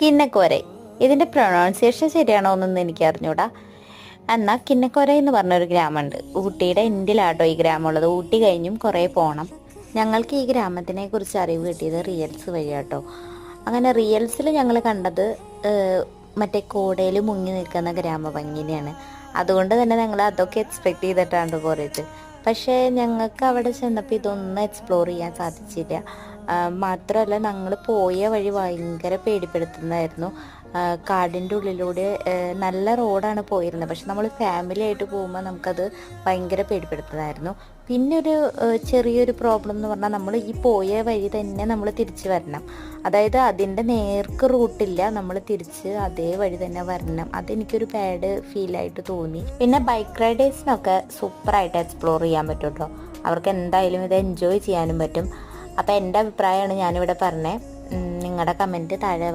കിന്നക്കോരൈ. ഇതിൻ്റെ പ്രൊണൗൺസിയേഷൻ ശരിയാണോ എന്നൊന്നും എനിക്ക് അറിഞ്ഞൂടാ. എന്നാൽ കിന്നക്കോരൈ എന്ന് പറഞ്ഞൊരു ഗ്രാമമുണ്ട്. ഊട്ടിയുടെ എൻഡിലാട്ടോ ഈ ഗ്രാമമുള്ളത്. ഊട്ടി കഴിഞ്ഞും കുറേ പോകണം. ഞങ്ങൾക്ക് ഈ ഗ്രാമത്തിനെ കുറിച്ച് അറിവ് കിട്ടിയത് റിയൽസ് വഴിയാട്ടോ. അങ്ങനെ റിയൽസിൽ ഞങ്ങൾ കണ്ടത് മറ്റേ കോടയിൽ മുങ്ങി നിൽക്കുന്ന ഗ്രാമഭംഗിനെയാണ്. അതുകൊണ്ട് തന്നെ ഞങ്ങൾ അതൊക്കെ എക്സ്പെക്ട് ചെയ്തിട്ടാണ് പോയത്. പക്ഷേ ഞങ്ങൾക്ക് അവിടെ ചെന്നപ്പോൾ ഇതൊന്നും എക്സ്പ്ലോർ ചെയ്യാൻ സാധിച്ചില്ല. മാത്രമല്ല ഞങ്ങൾ പോയ വഴി ഭയങ്കര പേടിപ്പെടുത്തുന്നതായിരുന്നു. കാടിൻ്റെ ഉള്ളിലൂടെ നല്ല റോഡാണ് പോയിരുന്നത്. പക്ഷെ നമ്മൾ ഫാമിലി ആയിട്ട് പോകുമ്പോൾ നമുക്കത് ഭയങ്കര പേടിപ്പെടുത്തുന്നതായിരുന്നു. പിന്നെ ഒരു ചെറിയൊരു പ്രോബ്ലം എന്ന് പറഞ്ഞാൽ നമ്മൾ ഈ പോയ വഴി തന്നെ നമ്മൾ തിരിച്ച് വരണം. അതായത് അതിൻ്റെ നേർക്ക് റൂട്ടില്ല, നമ്മൾ തിരിച്ച് അതേ വഴി തന്നെ വരണം. അതെനിക്കൊരു ബാഡ് ഫീലായിട്ട് തോന്നി. പിന്നെ ബൈക്ക് റൈഡേഴ്സിനൊക്കെ സൂപ്പറായിട്ട് എക്സ്പ്ലോർ ചെയ്യാൻ പറ്റും കേട്ടോ. അവർക്ക് എന്തായാലും ഇത് എൻജോയ് ചെയ്യാനും പറ്റും. അപ്പോൾ എൻ്റെ അഭിപ്രായമാണ് ഞാനിവിടെ പറഞ്ഞത്. നിങ്ങളുടെ കമൻറ്റ് താഴെ